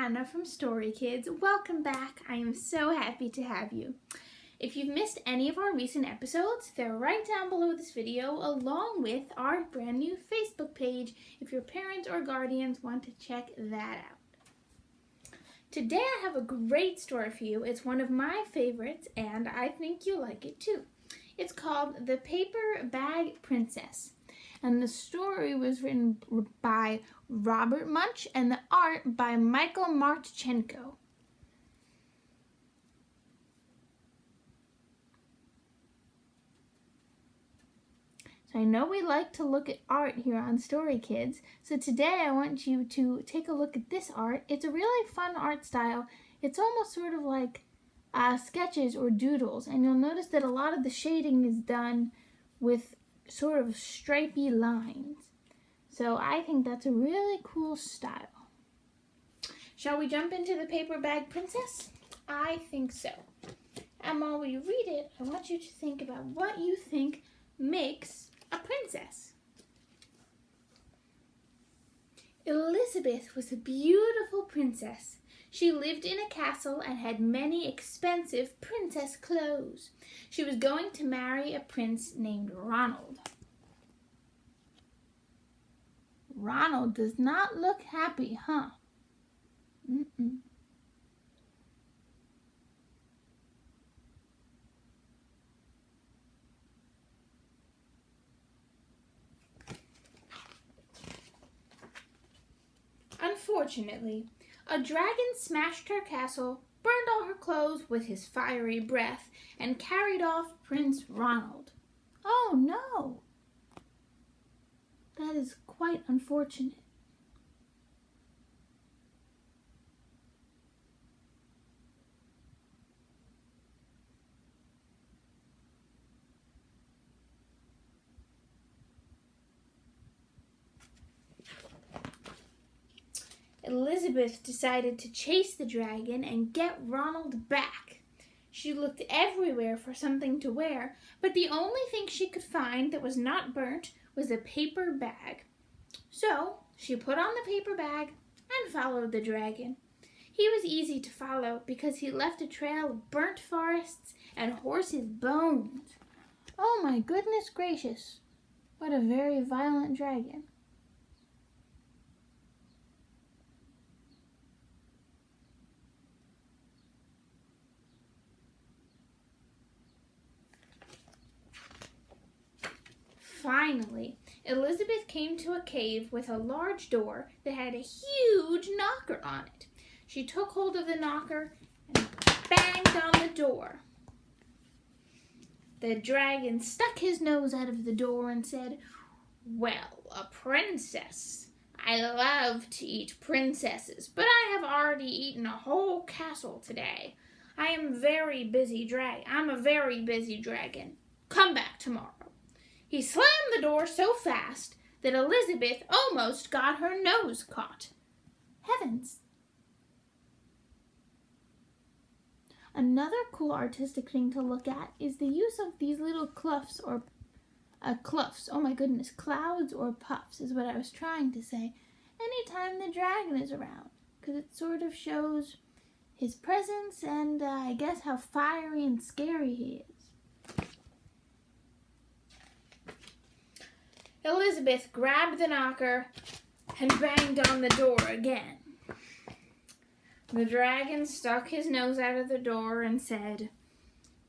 Hannah from Story Kids. Welcome back. I am so happy to have you. If you've missed any of our recent episodes, they're right down below this video, along with our brand new Facebook page if your parents or guardians want to check that out. Today I have a great story for you. It's one of my favorites, and I think you'll like it too. It's called The Paper Bag Princess. And the story was written by Robert Munsch and the art by Michael Martchenko. So I know we like to look at art here on Story Kids, so today I want you to take a look at this art. It's a really fun art style. It's almost sort of like sketches or doodles, and you'll notice that a lot of the shading is done with sort of stripy lines. So I think that's a really cool style. Shall we jump into the Paper Bag Princess? I think so. And while we read it, I want you to think about what you think makes a princess. Elizabeth was a beautiful princess. She lived in a castle and had many expensive princess clothes. She was going to marry a prince named Ronald. Ronald does not look happy, huh? Unfortunately, a dragon smashed her castle, burned all her clothes with his fiery breath, and carried off Prince Ronald. Oh no! That is quite unfortunate. Elizabeth decided to chase the dragon and get Ronald back. She looked everywhere for something to wear, but the only thing she could find that was not burnt was a paper bag. So she put on the paper bag and followed the dragon. He was easy to follow because he left a trail of burnt forests and horses' bones. Oh my goodness gracious, what a very violent dragon. Finally, Elizabeth came to a cave with a large door that had a huge knocker on it. She took hold of the knocker and banged on the door. The dragon stuck his nose out of the door and said, "Well, a princess. I love to eat princesses, but I have already eaten a whole castle today. I'm a very busy dragon. Come back tomorrow." He slammed the door so fast that Elizabeth almost got her nose caught. Heavens! Another cool artistic thing to look at is the use of these little clouds or puffs is what I was trying to say, anytime the dragon is around, because it sort of shows his presence and I guess how fiery and scary he is. Elizabeth grabbed the knocker and banged on the door again. The dragon stuck his nose out of the door and said,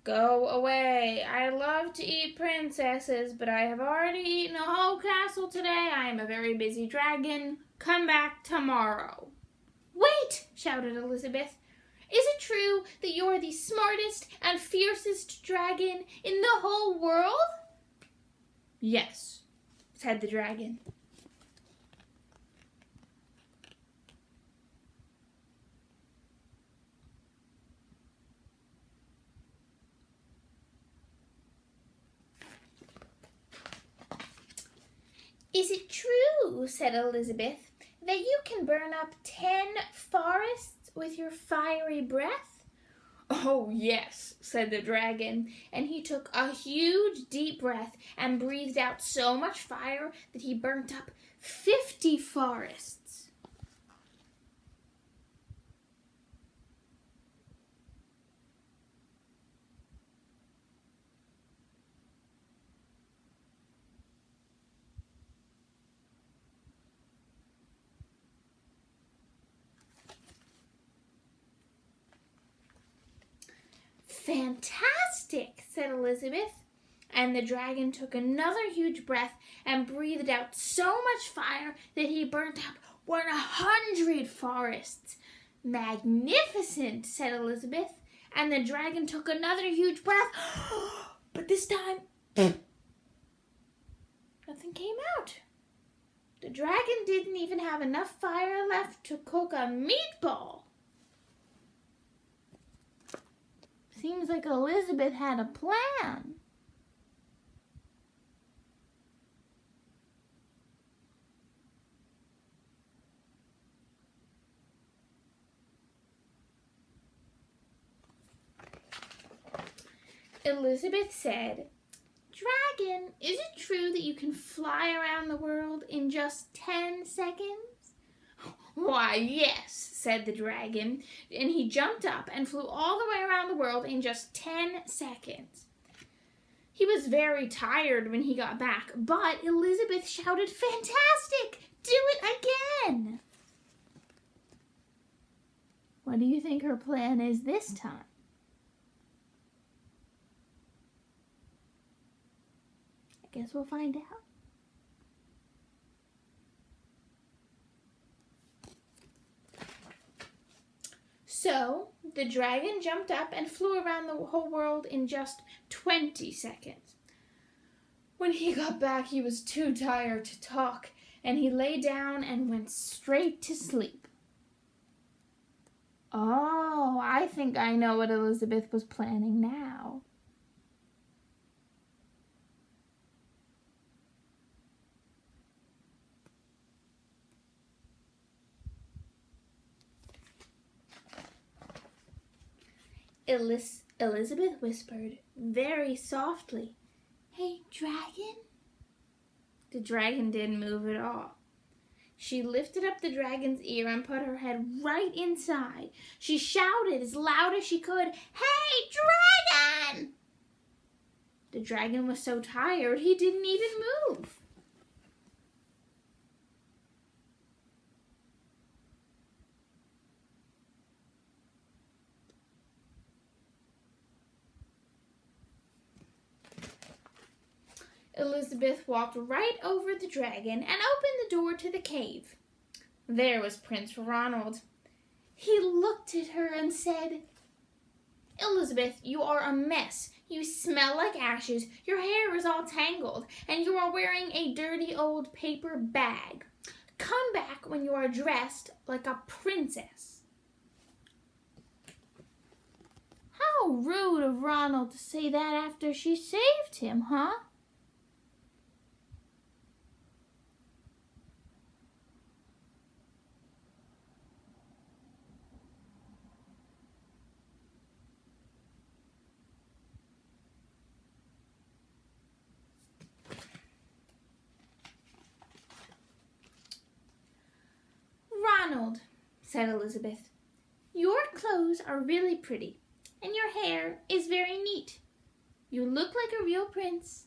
"Go away. I love to eat princesses, but I have already eaten a whole castle today. I am a very busy dragon. Come back tomorrow." "Wait!" shouted Elizabeth. "Is it true that you're the smartest and fiercest dragon in the whole world?" "Yes," said the dragon. "Is it true," said Elizabeth, "that you can burn up 10 forests with your fiery breath?" "Oh, yes," said the dragon, and he took a huge deep breath and breathed out so much fire that he burnt up 50 forests. Fantastic, said Elizabeth. And the dragon took another huge breath and breathed out so much fire that he burnt up 100 forests. Magnificent, said Elizabeth. And the dragon took another huge breath. But this time, nothing came out. The dragon didn't even have enough fire left to cook a meatball. Seems like Elizabeth had a plan. Elizabeth said, "Dragon, is it true that you can fly around the world in just 10 seconds?" "Why, yes," said the dragon, and he jumped up and flew all the way around the world in just 10 seconds. He was very tired when he got back, but Elizabeth shouted, "Fantastic! Do it again!" What do you think her plan is this time? I guess we'll find out. So, the dragon jumped up and flew around the whole world in just 20 seconds. When he got back, he was too tired to talk, and he lay down and went straight to sleep. Oh, I think I know what Elizabeth was planning now. Elizabeth whispered very softly, "Hey, dragon." The dragon didn't move at all. She lifted up the dragon's ear and put her head right inside. She shouted as loud as she could, "Hey, dragon!" The dragon was so tired he didn't even move. Elizabeth walked right over the dragon and opened the door to the cave. There was Prince Ronald. He looked at her and said, "Elizabeth, you are a mess. You smell like ashes, your hair is all tangled, and you are wearing a dirty old paper bag. Come back when you are dressed like a princess." How rude of Ronald to say that after she saved him, huh? "Ronald," said Elizabeth, "your clothes are really pretty, and your hair is very neat. You look like a real prince,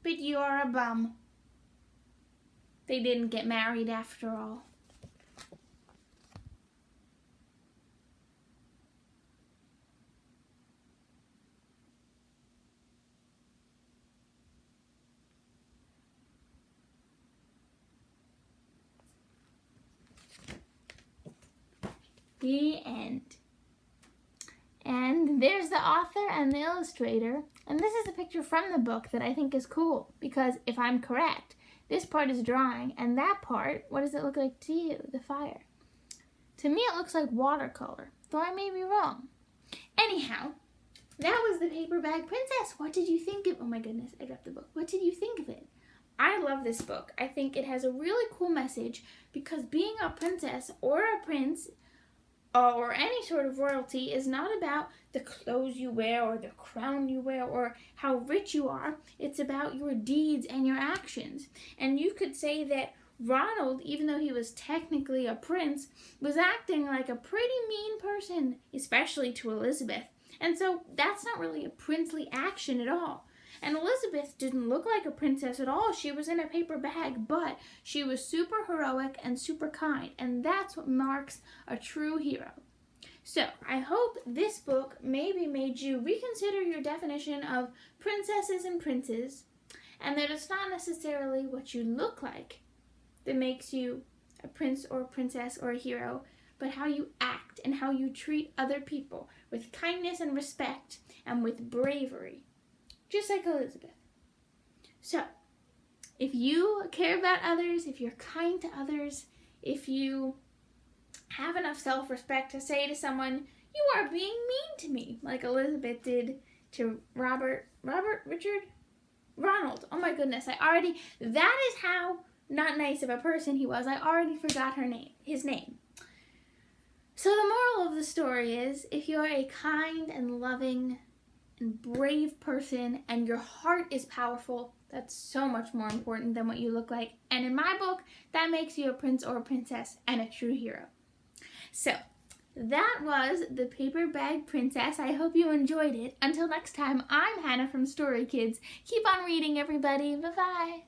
but you are a bum." They didn't get married after all. The end. And there's the author and the illustrator. And this is a picture from the book that I think is cool, because if I'm correct, this part is drawing, and that part, what does it look like to you? The fire. To me, it looks like watercolor, though I may be wrong. Anyhow, that was the Paper Bag Princess. What did you think of? Oh my goodness, I dropped the book. What did you think of it? I love this book. I think it has a really cool message, because being a princess or a prince or any sort of royalty is not about the clothes you wear or the crown you wear or how rich you are. It's about your deeds and your actions. And you could say that Ronald, even though he was technically a prince, was acting like a pretty mean person, especially to Elizabeth. And so that's not really a princely action at all. And Elizabeth didn't look like a princess at all. She was in a paper bag, but she was super heroic and super kind. And that's what marks a true hero. So, I hope this book maybe made you reconsider your definition of princesses and princes, and that it's not necessarily what you look like that makes you a prince or a princess or a hero, but how you act and how you treat other people with kindness and respect and with bravery, just like Elizabeth. So, if you care about others, if you're kind to others, if you have enough self-respect to say to someone, you are being mean to me, like Elizabeth did to Ronald. Oh my goodness, that is how not nice of a person he was. I already forgot his name. So the moral of the story is, if you're a kind and loving and brave person and your heart is powerful, that's so much more important than what you look like. And in my book, that makes you a prince or a princess and a true hero. So, that was The Paper Bag Princess. I hope you enjoyed it. Until next time, I'm Hannah from Story Kids. Keep on reading, everybody. Bye-bye.